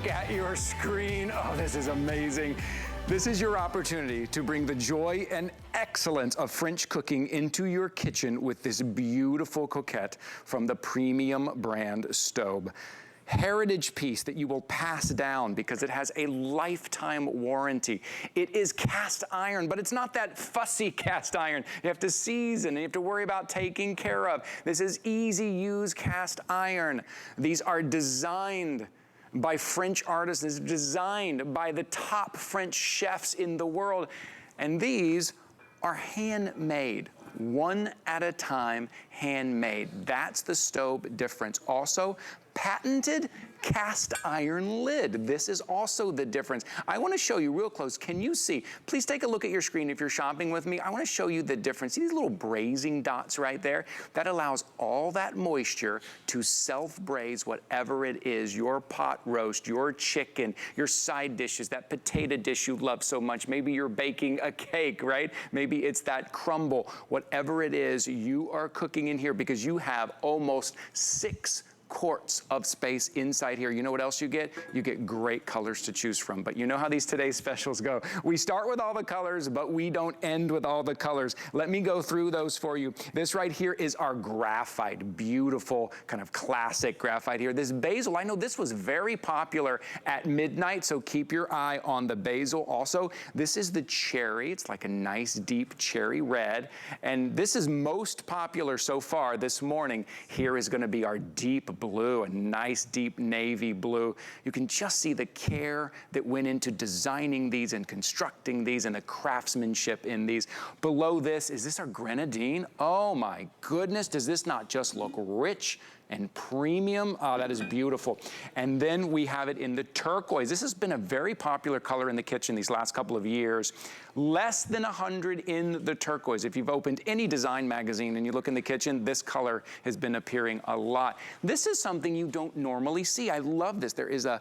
At your screen. Oh, this is amazing. This is your opportunity to bring the joy and excellence of French cooking into your kitchen with this beautiful Cocotte from the premium brand Staub. Heritage piece that you will pass down because it has a lifetime warranty. It is cast iron, but it's not that fussy cast iron. You have to season and you have to worry about taking care of. This is easy use cast iron. These are designed by French artisans, designed by the top French chefs in the world. And these are handmade, one at a time, handmade. That's the Staub difference. Also, patented cast iron lid. This is also the difference. I want to show you real close. Can you see? Please take a look at your screen if you're shopping with me. I want to show you the difference. See these little braising dots right there? That allows all that moisture to self-braise whatever it is, your pot roast, your chicken, your side dishes, that potato dish you love so much. Maybe you're baking a cake, right? Maybe it's that crumble. Whatever it is, you are cooking in here because you have almost 6 quarts of space inside here. You know what else you get? You get great colors to choose from. But you know how these today's specials go. We start with all the colors, but we don't end with all the colors. Let me go through those for you. This right here is our graphite. Beautiful, kind of classic graphite here. This basil, I know this was very popular at midnight, so keep your eye on the basil. Also, this is the cherry. It's like a nice deep cherry red. And this is most popular so far this morning. Here is going to be our deep blue, a nice deep navy blue. You can just see the care that went into designing these and constructing these and the craftsmanship in these. Below this, is this our grenadine? Oh my goodness, does this not just look rich and premium? Oh, that is beautiful. And then we have it in the turquoise. This has been a very popular color in the kitchen these last couple of years. Less than 100 in the turquoise. If you've opened any design magazine and you look in the kitchen, this color has been appearing a lot. This is something you don't normally see. I love this. There is a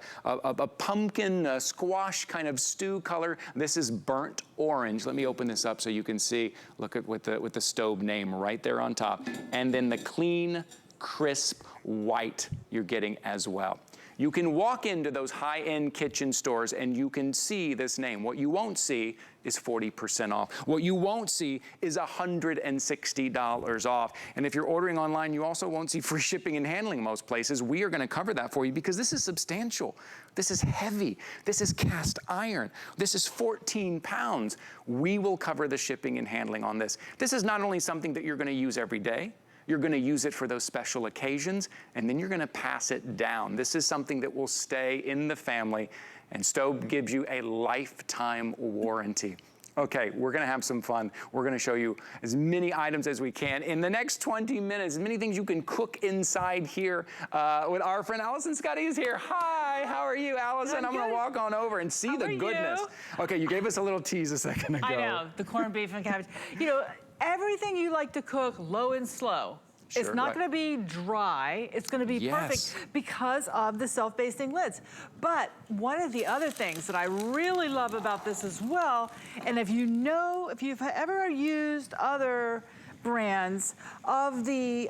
pumpkin squash kind of stew color. This is burnt orange. Let me open this up so you can see. Look at with the Staub name right there on top. And then the clean, crisp white you're getting as well. You can walk into those high-end kitchen stores and you can see this name. What you won't see is 40% off. What you won't see is $160 off. And if you're ordering online, you also won't see free shipping and handling in most places. We are going to cover that for you because this is substantial. This is heavy. This is cast iron. This is 14 pounds. We will cover the shipping and handling on this. This is not only something that you're going to use every day, you're going to use it for those special occasions, and then you're going to pass it down. This is something that will stay in the family, and Staub gives you a lifetime warranty. Okay, we're going to have some fun. We're going to show you as many items as we can. In the next 20 minutes, as many things you can cook inside here with our friend Allison Scotty is here. Hi, how are you, Allison? I'm going to walk on over and see the goodness. Okay, you gave us a little tease a second ago. I know, the corned beef and cabbage. You know, everything you like to cook low and slow. Sure, it's not going to be dry. It's going to be perfect because of the self-basting lids. But one of the other things that I really love about this as well, and if you've ever used other brands of the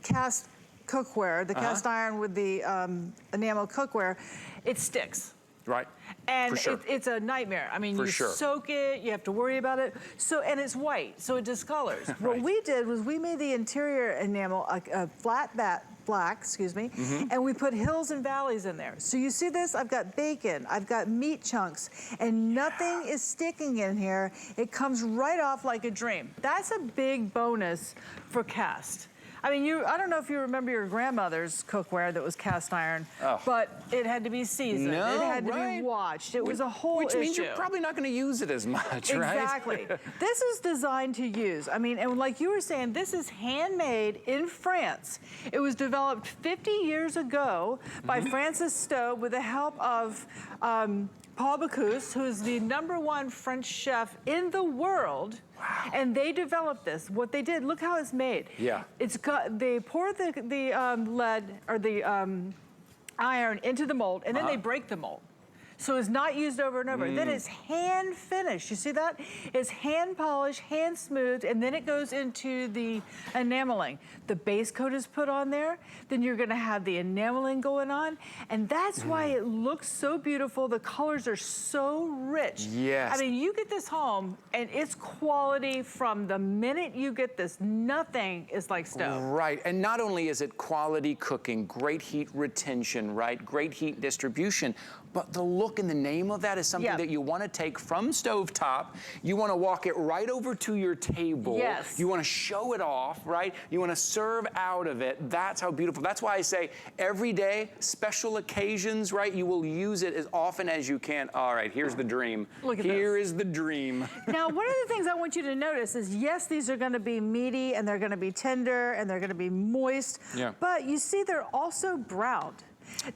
cast cookware, the cast iron with the enamel cookware, it sticks. Right. And it's a nightmare. I mean, you soak it, you have to worry about it. So, and it's white, so it discolors. What we did was we made the interior enamel a flat black, excuse me, and we put hills and valleys in there. So you see this? I've got bacon, I've got meat chunks, and nothing is sticking in here. It comes right off like a dream. That's a big bonus for cast. I mean, I don't know if you remember your grandmother's cookware that was cast iron, but it had to be seasoned. It had to be watched. It was a whole issue. Which means you're probably not going to use it as much, right? Exactly. This is designed to use. I mean, and like you were saying, this is handmade in France. It was developed 50 years ago by Francis Staub with the help of Paul Bocuse, who is the #1 French chef in the world. Wow. And they developed this. What they did, look how it's made. Yeah. It's got, they pour the lead or the iron into the mold, and then they break the mold. So it's not used over and over. Then it's hand finished. You see that? It's hand polished, hand smoothed, and then it goes into the enameling. The base coat is put on there. Then you're gonna have the enameling going on. And that's why it looks so beautiful. The colors are so rich. Yes. I mean, you get this home and it's quality from the minute you get this. Nothing is like Staub. Right, and not only is it quality cooking, great heat retention, right? Great heat distribution, but the look and the name of that is something that you want to take from stovetop. You want to walk it right over to your table. Yes. You want to show it off, right? You want to serve out of it. That's how beautiful. That's why I say every day, special occasions, right? You will use it as often as you can. All right, here's the dream. Look at Here this. is the dream. Now, one of the things I want you to notice is, yes, these are going to be meaty and they're going to be tender and they're going to be moist, but you see they're also browned.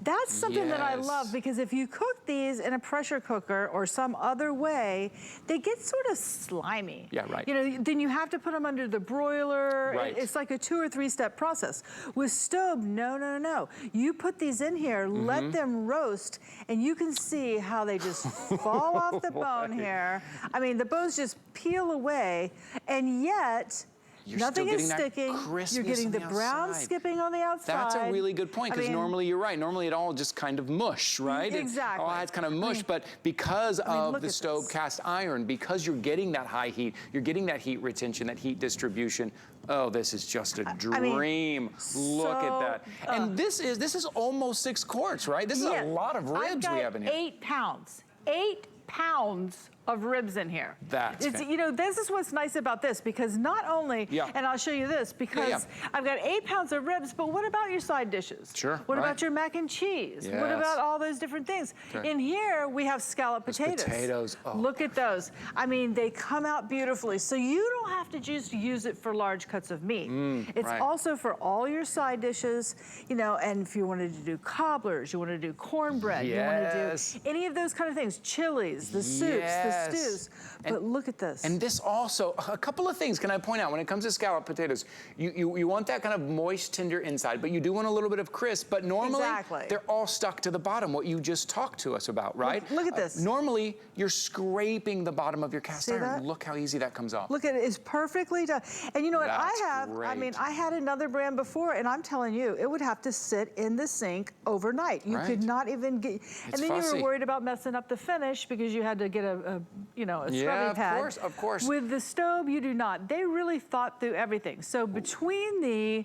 That's something that I love, because if you cook these in a pressure cooker or some other way, they get sort of slimy. Yeah, right. You know, then you have to put them under the broiler. Right. It's like a 2 or 3 step process. With Staub, no, no, no. You put these in here, let them roast, and you can see how they just fall off the bone here. I mean, the bones just peel away, and yet, nothing is sticking. You're getting the brown skipping on the outside. That's a really good point, because normally you're right. Normally it all just kind of mush, right? Exactly. It all has kind of mush, but because of the Staub cast iron, because you're getting that high heat, you're getting that heat retention, that heat distribution. Oh, this is just a dream. Look at that. And this is almost 6 quarts, right? This is a lot of ribs we have in here. 8 pounds. 8 pounds of ribs in here. You know, this is what's nice about this, because not only, and I'll show you this, because I've got 8 pounds of ribs, but what about your side dishes? Sure. What about your mac and cheese? What about all those different things? In here, we have scalloped potatoes. Look at those. I mean, they come out beautifully. So you don't have to just use it for large cuts of meat. It's also for all your side dishes, you know, and if you wanted to do cobblers, you want to do cornbread, you want to do any of those kind of things, chilies, the soups, the stews. But look at this. And this also, a couple of things can I point out when it comes to scalloped potatoes. You want that kind of moist, tender inside, but you do want a little bit of crisp, but normally they're all stuck to the bottom, what you just talked to us about, right? Look at this. Normally, you're scraping the bottom of your cast iron. Look how easy that comes off. Look at it, it's perfectly done. And you know what, I mean, I had another brand before, and I'm telling you, it would have to sit in the sink overnight. You could not even get, and then you were worried about messing up the finish because you had to get a scrubbing pad. Of course. With the Staub, you do not. They really thought through everything. So between the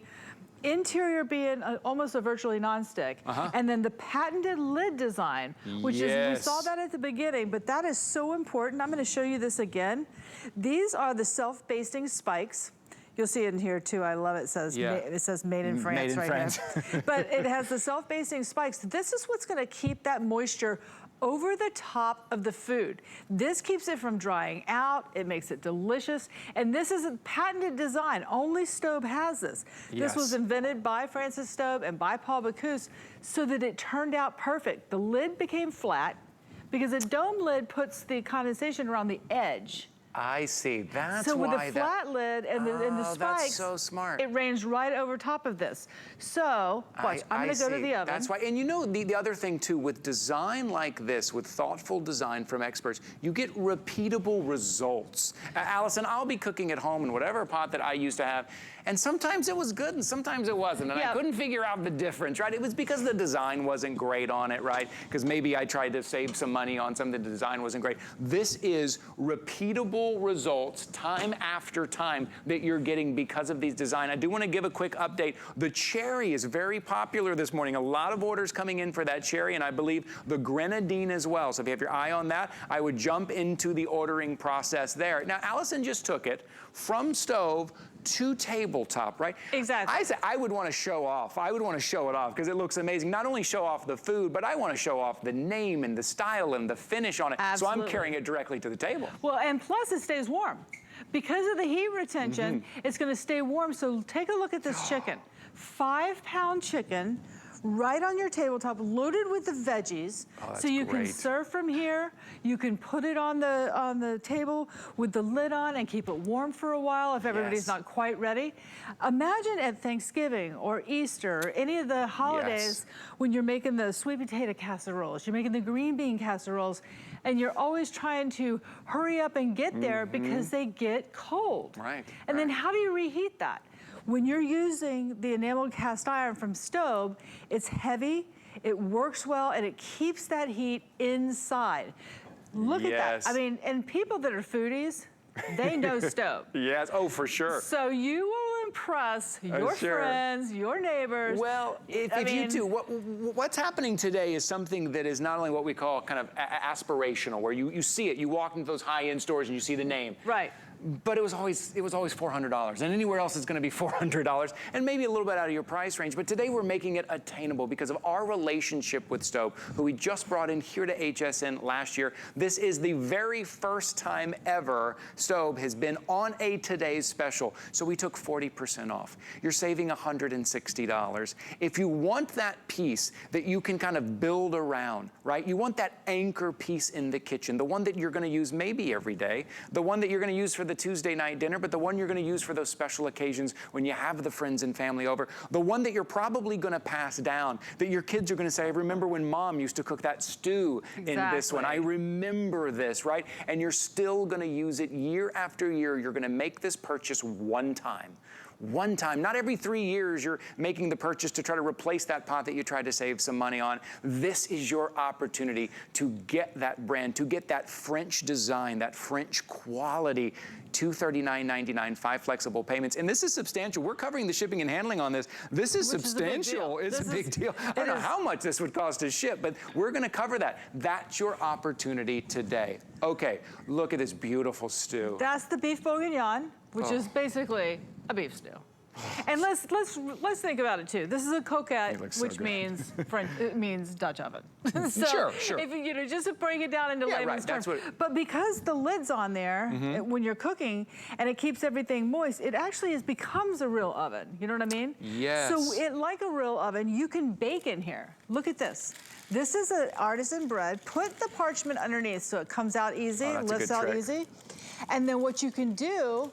interior being almost a virtually nonstick, and then the patented lid design, which is, we saw that at the beginning, but that is so important. I'm going to show you this again. These are the self-basting spikes. You'll see it in here too. I love it. It says made in France here. But it has the self-basting spikes. This is what's going to keep that moisture over the top of the food. This keeps it from drying out. It makes it delicious. And this is a patented design. Only Staub has this. This was invented by Francis Staub and by Paul Bocuse so that it turned out perfect. The lid became flat because a dome lid puts the condensation around the edge. I see. That's so why with the flat lid and the spikes, that's so smart. It rains right over top of this. So, watch, I'm going to go to the oven. That's why. And you know, the other thing too, with design like this, with thoughtful design from experts, you get repeatable results. Allison, I'll be cooking at home in whatever pot that I used to have, and sometimes it was good and sometimes it wasn't, and I couldn't figure out the difference, right? It was because the design wasn't great on it, right? Because maybe I tried to save some money on something, the design wasn't great. This is repeatable results time after time that you're getting because of these design. I do want to give a quick update. The cherry is very popular this morning. A lot of orders coming in for that cherry, and I believe the grenadine as well. So if you have your eye on that, I would jump into the ordering process there. Now, Allison just took it from stove to tabletop, right? Exactly. I said I would want to show off. I would want to show it off because it looks amazing. Not only show off the food, but I want to show off the name and the style and the finish on it. Absolutely. So I'm carrying it directly to the table. Well, and plus it stays warm. Because of the heat retention, it's going to stay warm. So take a look at this chicken. 5-pound chicken, right on your tabletop, loaded with the veggies. Oh, that's so you great. can serve from here. You can put it on the table with the lid on and keep it warm for a while if everybody's not quite ready. Imagine at Thanksgiving or Easter or any of the holidays when you're making the sweet potato casseroles, you're making the green bean casseroles, and you're always trying to hurry up and get there because they get cold. Right. And then how do you reheat that? When you're using the enameled cast iron from Staub, it's heavy, it works well, and it keeps that heat inside. Look at that. I mean, and people that are foodies, they know Staub. Yes, oh, for sure. So you will impress your friends, your neighbors. Well, if you do, what's happening today is something that is not only what we call kind of aspirational, where you see it, you walk into those high-end stores and you see the name. Right. But it was always $400, and anywhere else it's going to be $400, and maybe a little bit out of your price range. But today we're making it attainable because of our relationship with Staub, who we just brought in here to HSN last year. This is the very first time ever Staub has been on a Today's Special, so we took 40% off. You're saving $160. If you want that piece that you can kind of build around, right? You want that anchor piece in the kitchen, the one that you're going to use maybe every day, the one that you're going to use for the Tuesday night dinner, but the one you're going to use for those special occasions when you have the friends and family over, the one that you're probably going to pass down, that your kids are going to say, I remember when mom used to cook that stew in this one. I remember this, right? And you're still going to use it year after year. You're going to make this purchase one time. One time, not every 3 years you're making the purchase to try to replace that pot that you tried to save some money on. This is your opportunity to get that brand, to get that French design, that French quality. $239.99, 5 flexible payments. And this is substantial. We're covering the shipping and handling on this. This is substantial. It's a big deal. I don't know how much this would cost to ship, but we're going to cover that. That's your opportunity today. Okay, look at this beautiful stew. That's the beef bourguignon, which is basically a beef stew. And let's think about it too. This is a cocotte, which means French. It means Dutch oven. So sure. If you know, just to break it down into layman's terms. But because the lid's on there when you're cooking and it keeps everything moist, it actually becomes a real oven. You know what I mean? Yes. So like a real oven, you can bake in here. Look at this. This is an artisan bread. Put the parchment underneath so it comes out easy, lifts out easy. And then what you can do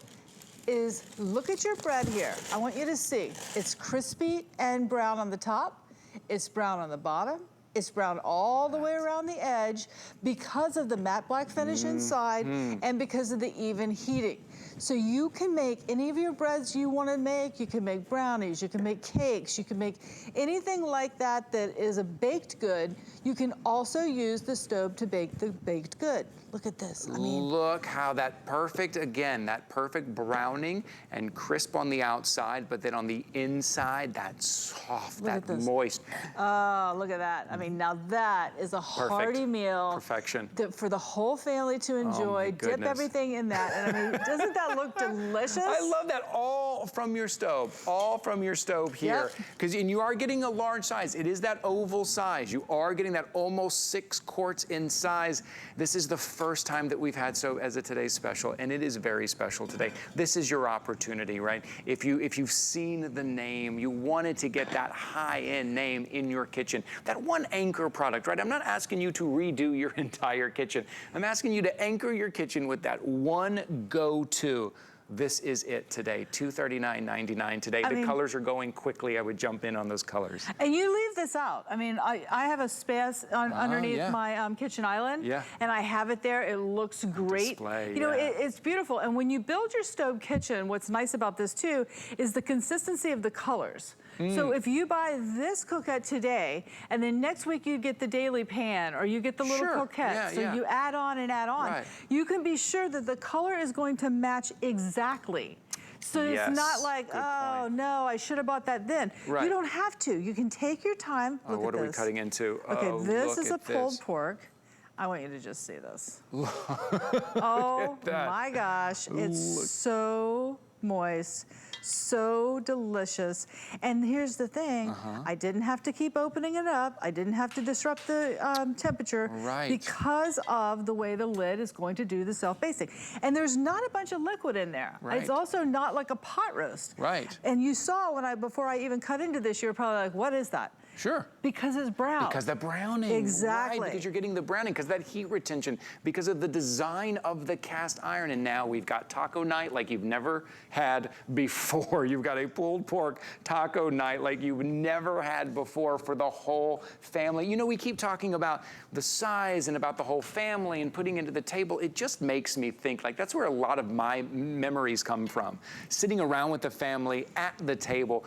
is look at your bread here. I want you to see. It's crispy and brown on the top. It's brown on the bottom. It's brown all the way around the edge because of the matte black finish inside and because of the even heating. So you can make any of your breads you want to make. You can make brownies, you can make cakes, you can make anything like that that is a baked good. You can also use the Staub to bake the baked good. Look at this. I mean, look how that perfect, again, that perfect browning and crisp on the outside, but then on the inside, that soft, that moist. Oh, look at that. I mean, now that is a hearty meal. Perfection. For the whole family to enjoy. Dip everything in that. And I mean, doesn't that look delicious? I love that. All from your Staub. All from your Staub here. Because and you are getting a large size. It is that oval size. You are getting that almost 6 quarts in size. This is the first time that we've had Staub as a Today's Special, and it is very special today. This is your opportunity, right? If you've seen the name, you wanted to get that high-end name in your kitchen, that one anchor product, right? I'm not asking you to redo your entire kitchen. I'm asking you to anchor your kitchen with that one go-to. This is it today, $239.99 today. The colors are going quickly. I would jump in on those colors. And you leave this out. I mean, I have a space underneath my kitchen island, and I have it there. It looks great. Display, you know, it's beautiful. And when you build your Staub kitchen, what's nice about this too is the consistency of the colors. So if you buy this cocotte today, and then next week you get the daily pan, or you get the little coquette, so you add on and add on, you can be sure that the color is going to match exactly. So it's not like, oh no, I should have bought that then. You don't have to. You can take your time. Look at this. What are we cutting into? Okay, this is a pulled pork. I want you to just see this. Oh my gosh, it's so moist. So delicious. And here's the thing, I didn't have to keep opening it up. I didn't have to disrupt the temperature because of the way the lid is going to do the self-basting. And there's not a bunch of liquid in there. It's also not like a pot roast. And you saw when before I even cut into this, you were probably like, what is that? Sure. Because it's brown. Because the browning. Exactly. Right, because you're getting the browning, because that heat retention, because of the design of the cast iron. And now we've got taco night like you've never had before. You've got a pulled pork taco night like you've never had before for the whole family. You know, we keep talking about the size and about the whole family and putting into the table. It just makes me think, like, that's where a lot of my memories come from. Sitting around with the family at the table,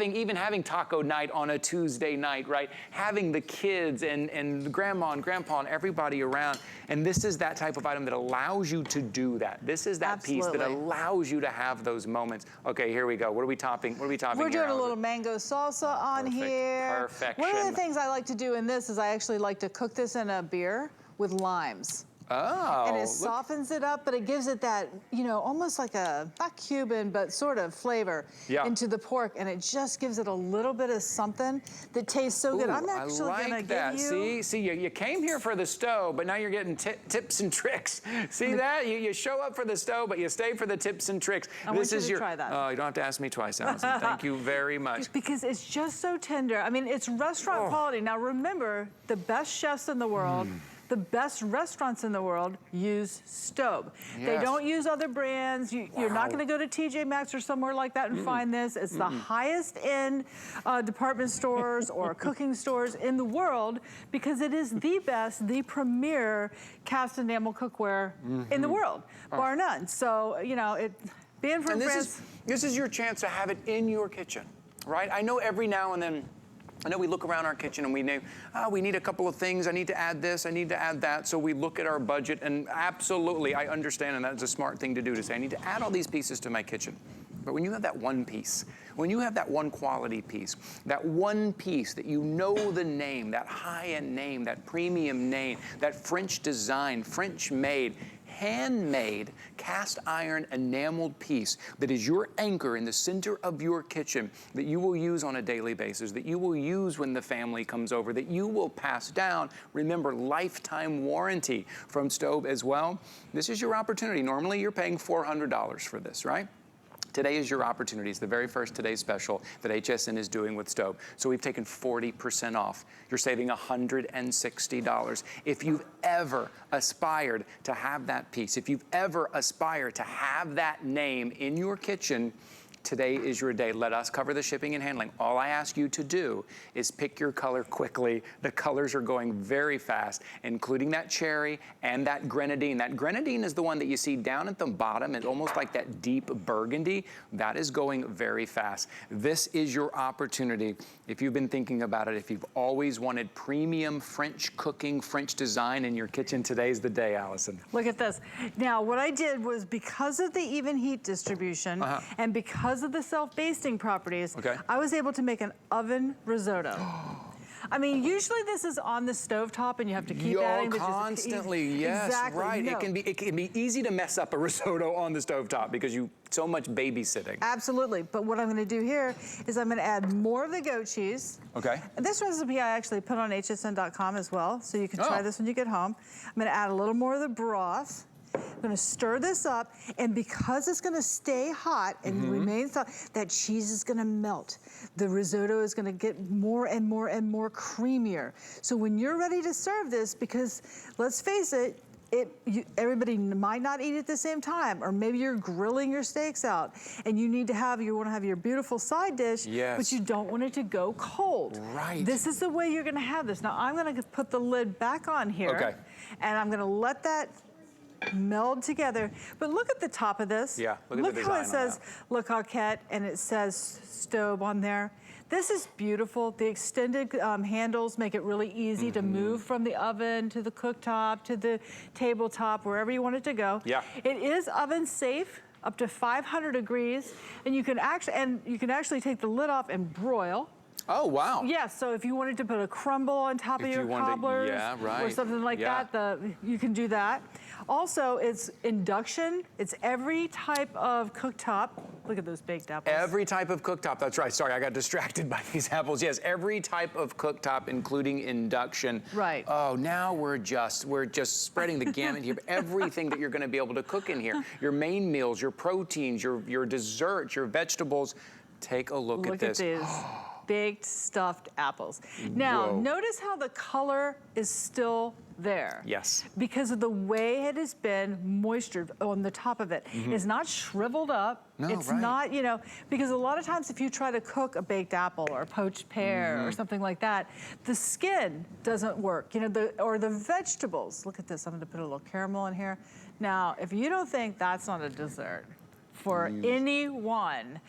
even having taco night on a Tuesday night, right? Having the kids and grandma and grandpa and everybody around. And this is that type of item that allows you to do that. This is that piece that allows you to have those moments. Okay, here we go. What are we topping? What are we topping We're here, doing a little mango salsa on here. Perfection. One of the things I like to do in this is I actually like to cook this in a beer with limes. Oh. And it softens it up, but it gives it that, you know, almost like a, not Cuban, but sort of flavor into the pork. And it just gives it a little bit of something that tastes so good. I'm actually gonna give you... See, you came here for the stove, but now you're getting tips and tricks. See that? You show up for the stove, but you stay for the tips and tricks. I want you to try that. Oh, you don't have to ask me twice, Allison. Thank you very much. Because it's just so tender. I mean, it's restaurant quality. Now remember, the best chefs in the world, the best restaurants in the world use Staub. Yes. They don't use other brands. You're not going to go to TJ Maxx or somewhere like that and find this. It's the highest end department stores or cooking stores in the world because it is the best, the premier cast enamel cookware in the world, bar none. So, you know, being from France. This is your chance to have it in your kitchen, right? I know every now and then, I know we look around our kitchen and we name, we need a couple of things. I need to add this, I need to add that. So we look at our budget and absolutely, I understand, and that's a smart thing to do, to say, I need to add all these pieces to my kitchen. But when you have that one piece, when you have that one quality piece, that one piece that you know the name, that high-end name, that premium name, that French design, French made, handmade cast iron enameled piece that is your anchor in the center of your kitchen that you will use on a daily basis, that you will use when the family comes over, that you will pass down. Remember, lifetime warranty from Staub as well. This is your opportunity. Normally you're paying $400 for this, right? Today is your opportunity. It's the very first Today Special that HSN is doing with Staub. So we've taken 40% off. You're saving $160. If you've ever aspired to have that piece, if you've ever aspired to have that name in your kitchen, today is your day. Let us cover the shipping and handling. All I ask you to do is pick your color quickly. The colors are going very fast, including that cherry and that grenadine. That grenadine is the one that you see down at the bottom. It's almost like that deep burgundy. That is going very fast. This is your opportunity. If you've been thinking about it, if you've always wanted premium French cooking, French design in your kitchen, today's the day, Allison. Look at this. Now, what I did was because of the even heat distribution and because of the self-basting properties, I was able to make an oven risotto. I mean, usually this is on the stovetop and you have to keep adding. Constantly, yes, exactly, right. No. It can be easy to mess up a risotto on the stovetop because so much babysitting. Absolutely, but what I'm gonna do here is I'm gonna add more of the goat cheese. Okay. And this recipe I actually put on hsn.com as well, so you can try this when you get home. I'm gonna add a little more of the broth. I'm gonna stir this up, and because it's gonna stay hot and remain hot, that cheese is gonna melt. The risotto is gonna get more and more and more creamier. So when you're ready to serve this, because let's face it, everybody might not eat at the same time, or maybe you're grilling your steaks out and you wanna have your beautiful side dish, but you don't want it to go cold. Right. This is the way you're gonna have this. Now I'm gonna put the lid back on here, and I'm gonna let that meld together. But look at the top of this. Yeah, look at the design how it says Le Cocotte and it says Staub on there. This is beautiful. The extended handles make it really easy to move from the oven to the cooktop to the tabletop, wherever you want it to go. Yeah. It is oven safe up to 500 degrees, and you can actually take the lid off and broil. Oh, wow. Yeah, so if you wanted to put a crumble on top of your cobblers or something like that, you can do that. Also, it's induction. It's every type of cooktop. Look at those baked apples. Every type of cooktop, that's right. Sorry, I got distracted by these apples. Yes, every type of cooktop, including induction. Right. Oh, now we're just spreading the gamut here. Everything that you're gonna be able to cook in here. Your main meals, your proteins, your desserts, your vegetables. Take a look at this. Look at these. baked stuffed apples. Now, notice how the color is still there. Yes. Because of the way it has been moistured on the top of it. It's not shriveled up. No, it's not, you know, because a lot of times if you try to cook a baked apple or a poached pear or something like that, the skin doesn't work, you know, or the vegetables. Look at this, I'm gonna put a little caramel in here. Now, if you don't think that's not a dessert, for anyone,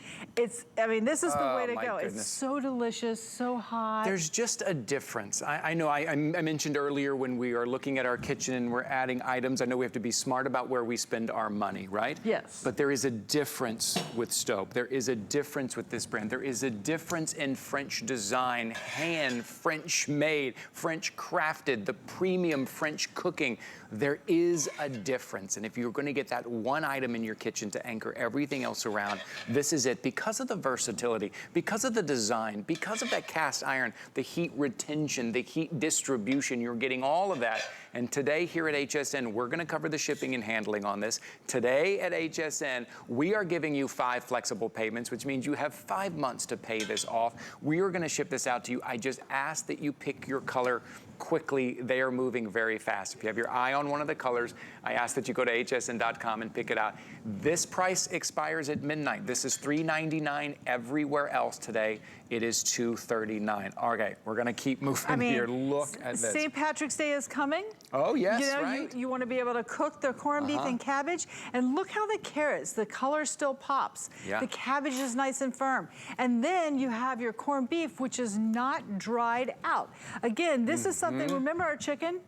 I mean, this is the way to go. Goodness. It's so delicious, so hot. There's just a difference. I know I mentioned earlier when we are looking at our kitchen and we're adding items, I know we have to be smart about where we spend our money, right? Yes. But there is a difference with Staub. There is a difference with this brand. There is a difference in French design, hand, French made, French crafted, the premium French cooking. There is a difference. And if you're gonna get that one item in your kitchen to anchor everything else around, this is it. Because of the versatility, because of the design, because of that cast iron, the heat retention, the heat distribution, you're getting all of that. And today here at HSN, we're gonna cover the shipping and handling on this. Today at HSN, we are giving you 5 flexible payments, which means you have 5 months to pay this off. We are gonna ship this out to you. I just ask that you pick your color quickly. They are moving very fast. If you have your eye on one of the colors, I ask that you go to hsn.com and pick it out. This price expires at midnight. This is $3.99 everywhere else today. It is $2.39. Okay, we're gonna keep moving here. Look at this. St. Patrick's Day is coming. Oh, yes, you know, right. You want to be able to cook the corned beef and cabbage, and look how the carrots, the color still pops. Yeah. The cabbage is nice and firm. And then you have your corned beef, which is not dried out. Again, this is something, remember our chicken?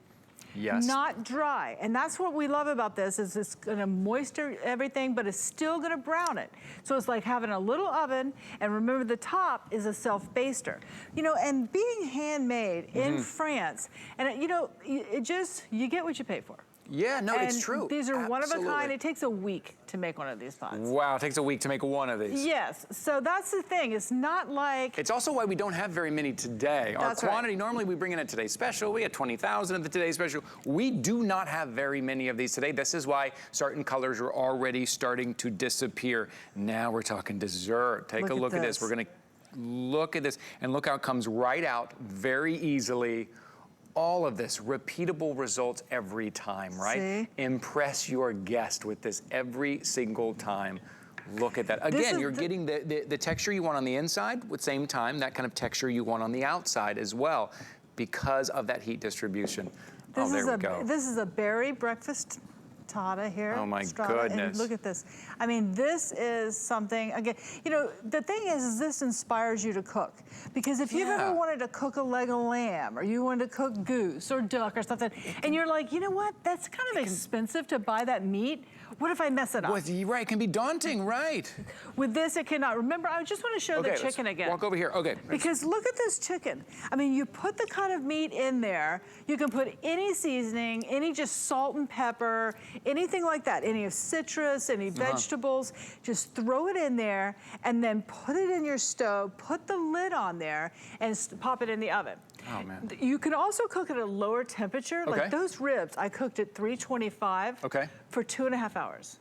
Yes. Not dry. And that's what we love about this, is it's gonna moisture everything, but it's still gonna brown it. So it's like having a little oven, and remember the top is a self-baster. You know, and being handmade in France, and you know, it just, you get what you pay for. Yeah, no, it's true. These are one of a Absolutely. kind. It takes a week to make one of these pots. Wow, it takes a week to make one of these. Yes, so that's the thing. It's not like... It's also why we don't have very many today. Our quantity, normally we bring in a Today Special. We had 20,000 of the Today Special. We do not have very many of these today. This is why certain colors are already starting to disappear. Now we're talking dessert. Take a look at this. We're gonna look at this, and look how it comes right out very easily. All of this, repeatable results every time, right? See? Impress your guest with this every single time. Look at that. Again, you're getting the texture you want on the inside, at the same time, that kind of texture you want on the outside as well, because of that heat distribution. Oh, there we go. This is a berry breakfast Tata here. Oh my Strata, goodness. and look at this. I mean, this is something, again, you know, the thing is this inspires you to cook. Because if you've ever wanted to cook a leg of lamb, or you wanted to cook goose or duck or something, and you're like, you know what, that's kind of expensive to buy that meat. What if I mess it up? Well, right, it can be daunting, right? With this, it cannot. Remember, I just want to show the chicken again. Walk over here, okay. Because look at this chicken. I mean, you put the kind of meat in there, you can put any seasoning, any just salt and pepper, anything like that, any of citrus, any vegetables, just throw it in there and then put it in your stove, put the lid on there, and pop it in the oven. Oh, man. You can also cook at a lower temperature. Like those ribs, I cooked at 325 for 2.5 hours.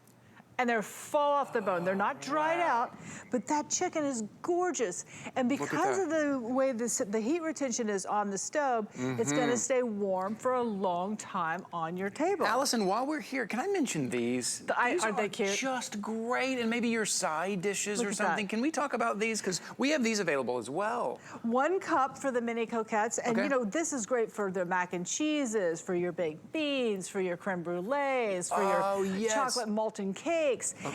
And they're fall off the bone. They're not dried out, but that chicken is gorgeous. And because of the way the heat retention is on the stove, it's gonna stay warm for a long time on your table. Allison, while we're here, can I mention these? These are they cute? Just great, and maybe your side dishes or something. Can we talk about these? Because we have these available as well. 1 cup for the mini coquettes, and you know, this is great for the mac and cheeses, for your baked beans, for your creme brulees, for your chocolate molten cake.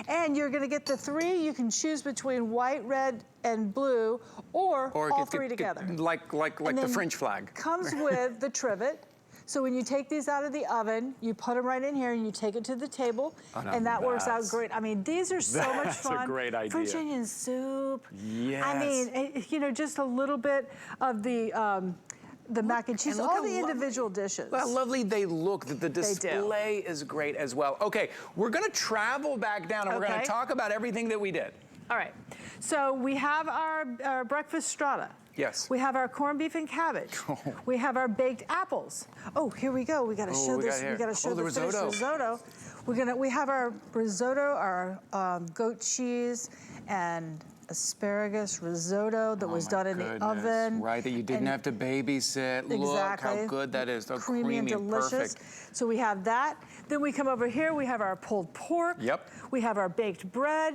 And you're gonna get the 3. You can choose between white, red, and blue, or all 3 together. Like the French flag. Comes with the trivet. So when you take these out of the oven, you put them right in here and you take it to the table, and that works out great. I mean, these are so much fun. That's a great idea. French onion soup. Yes. I mean, you know, just a little bit of the mac and cheese, all the individual dishes. Well, how lovely they look. The display is great as well. Okay, we're gonna travel back down and we're gonna talk about everything that we did. All right, so we have our breakfast strata. Yes. We have our corned beef and cabbage. We have our baked apples. Oh, here we go. We gotta show this. We gotta show the risotto. We have our risotto, our goat cheese, and asparagus risotto that was done in the oven. Right, that you didn't have to babysit. Exactly. Look how good that is. So creamy and delicious. Perfect. So we have that. Then we come over here, we have our pulled pork. Yep. We have our baked bread.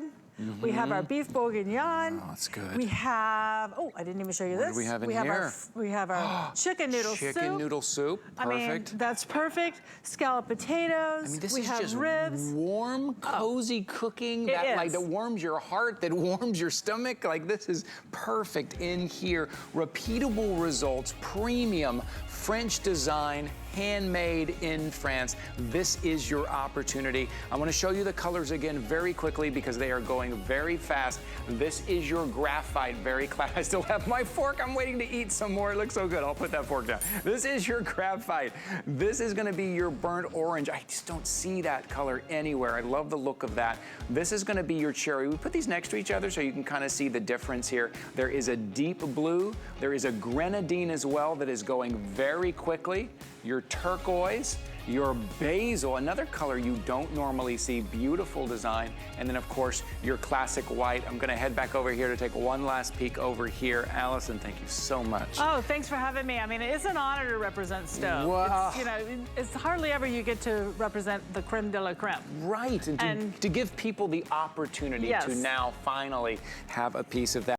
We have our beef bourguignon. Oh, that's good. We have, oh, I didn't even show you this. What do we have in here? We have our chicken noodle soup. Chicken noodle soup, perfect. I mean, that's perfect. Scalloped potatoes. I mean, this we is have just ribs. warm, cozy cooking that warms your heart, that warms your stomach. Like, this is perfect in here. Repeatable results, premium, French design, handmade in France. This is your opportunity. I want to show you the colors again very quickly because they are going very fast. This is your graphite, very classy. I still have my fork. I'm waiting to eat some more. It looks so good. I'll put that fork down. This is your graphite. This is going to be your burnt orange. I just don't see that color anywhere. I love the look of that. This is going to be your cherry. We put these next to each other so you can kind of see the difference here. There is a deep blue. There is a grenadine as well that is going very quickly. Your turquoise, your basil, another color you don't normally see, beautiful design. And then of course, your classic white. I'm gonna head back over here to take one last peek over here. Allison, thank you so much. Oh, thanks for having me. I mean, it's an honor to represent Staub. Wow. It's, you know, it's hardly ever you get to represent the creme de la creme. Right, and to give people the opportunity to now finally have a piece of that.